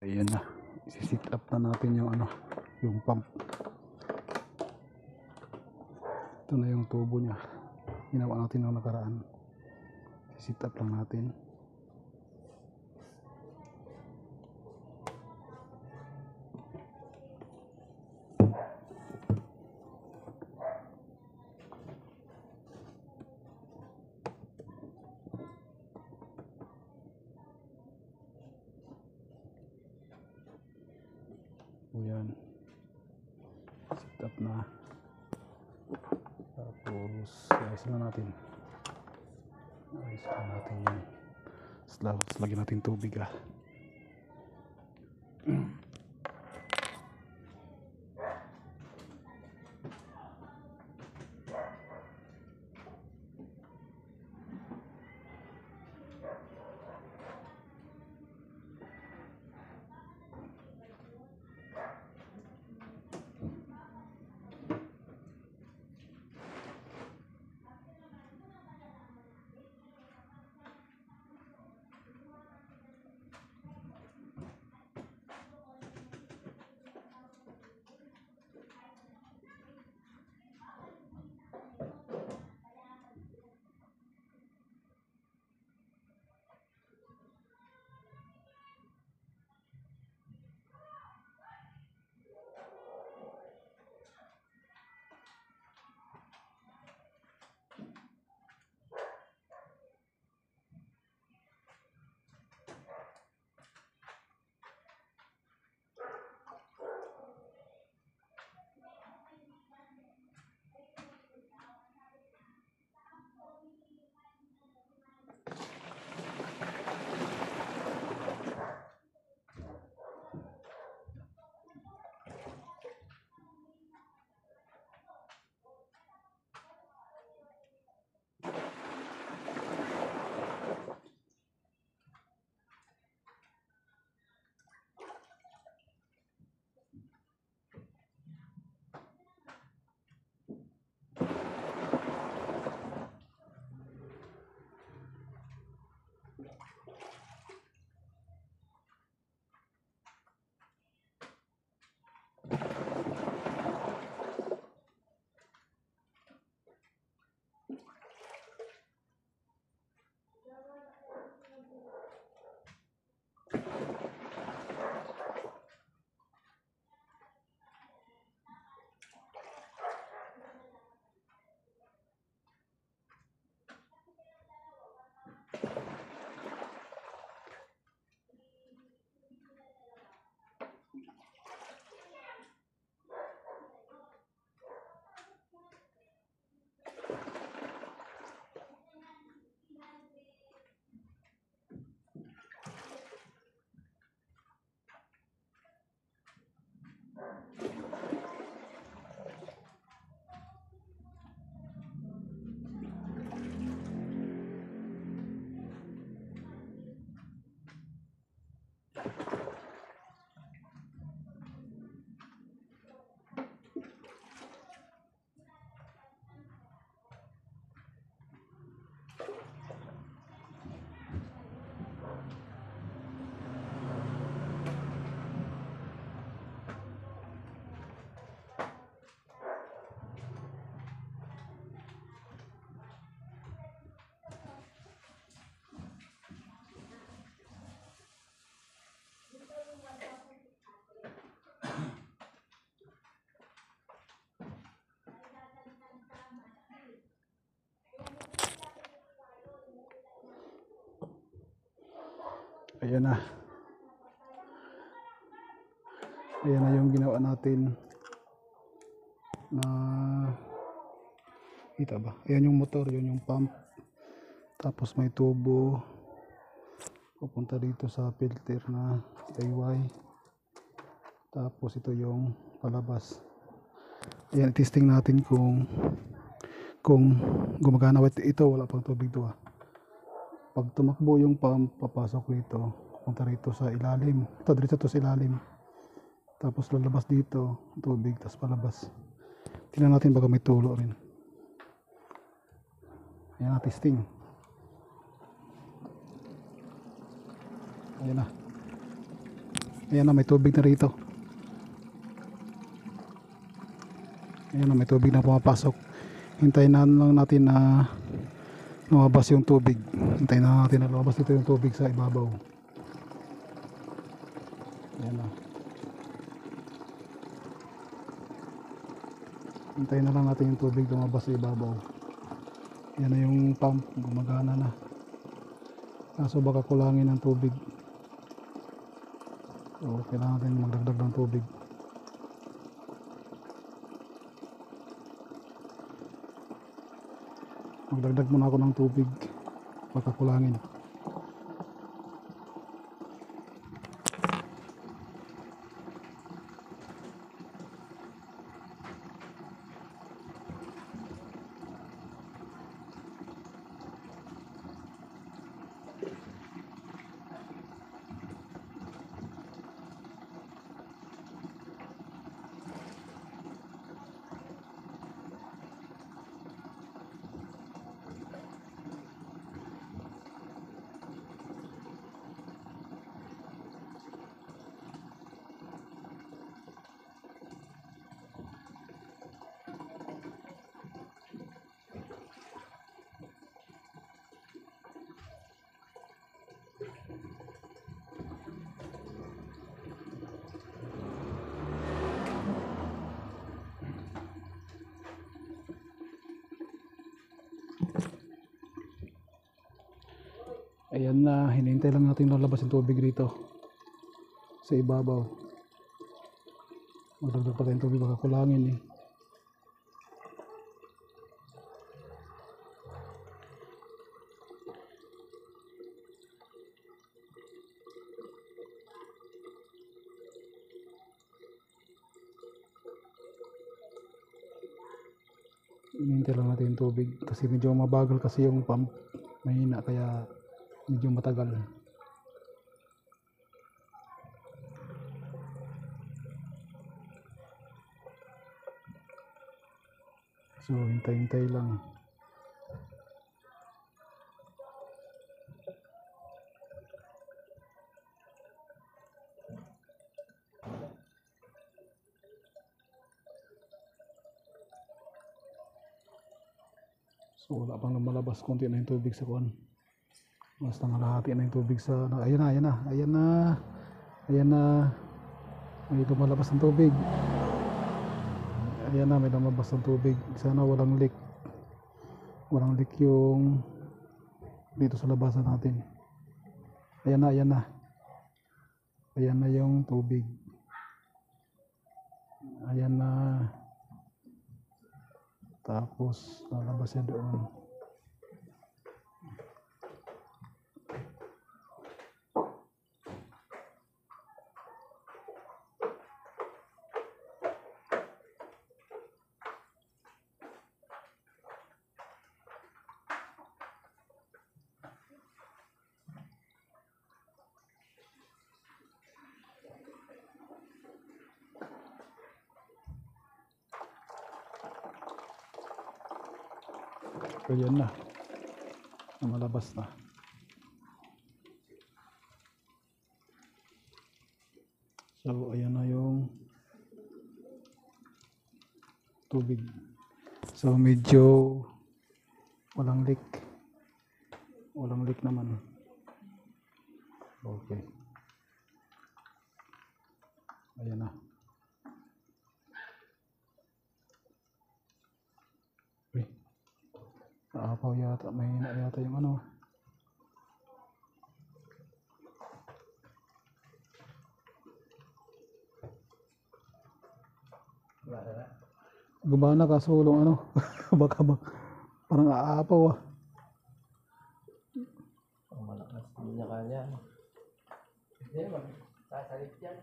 Ayan na, isi-sit up na natin yung ano, yung pump. Ito na yung tubo niya, ginawa natin ng nakaraan. Isi-sit up lang natin. Ayan, sit up na. Tapos ayos na natin yan. Tapos lagyan natin tubig Ayan na. Ayan na yung ginawa natin na kita ba? Ayan yung motor, yun yung pump. Tapos may tubo pupunta dito sa filter na DIY. Tapos ito yung palabas. Ayan, testing natin kung gumagana. Ito wala pang tubig to. Pag tumakbo yung pump, papasok rito, pupunta rito sa ilalim. Ito dito to sa ilalim. Tapos lalabas dito, tubig, tapos palabas. Tingnan natin baka may tulo rin. Ayan na, testing. Ayan na. Ayan na, may tubig na rito. Ayan na, may tubig na pumapasok. Hintayin na lang natin na lumabas yung tubig. Hintayin na natin na lumabas dito yung tubig sa ibabaw. Ayan na. Hintayin na lang natin yung tubig lumabas sa ibabaw. Yan na yung pump, gumagana na. Kaso baka kulangin ng tubig. So kailangan natin magdagdag ng tubig. Magdagdag muna ako ng tubig. Baka kulangin. Ayan na, hinihintay lang natin lalabas yung tubig rito sa ibabaw. Magdagdag pa tayong tubig, baka kulangin eh. Hinihintay lang natin yung tubig kasi medyo mabagal kasi yung pump, mahina kaya medyo matagal. So hintay-hintay lang. So wala pang lumalabas, konti na yung tubig sa kuwan. Basta nalahati na yung tubig sa... Ayan na, ayan na, ayan na. Ayan na. May lumalabas ng tubig. Ayan na, may lumabas ng tubig. Sana walang leak. Walang leak yung dito sa labasan natin. Ayan na, ayan na. Ayan na yung tubig. Ayan na. Tapos lalabas yan doon. So yan na, malabas na. So ayan na yung tubig. So medyo walang leak. Walang leak naman. Okay. Ayan na. Naapaw yata, may hina yata yung ano. Gumana kaso walang ano. Baka parang aapaw ah. Ang malakas din niya kanya. Hindi, magsasalit yan.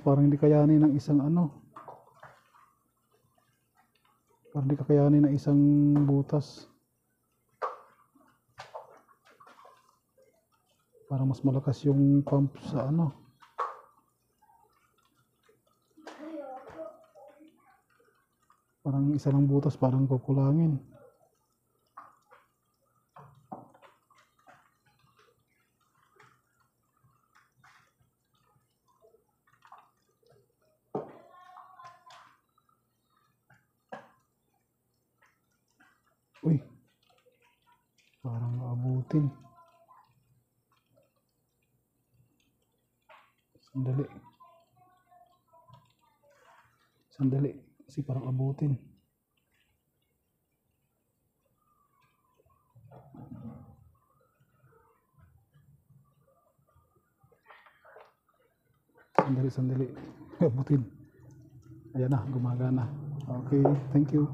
Parang hindi kayanin ng isang ano. Parang hindi kakayanin ng isang butas. Parang mas malakas yung pump sa ano. Parang isa lang butas, parang kukulangin. Uy, parang abutin. Sandali. Sandali. Kasi parang abutin. Sandali, sandali. Abutin. Ayan na, gumagana. Okay, thank you.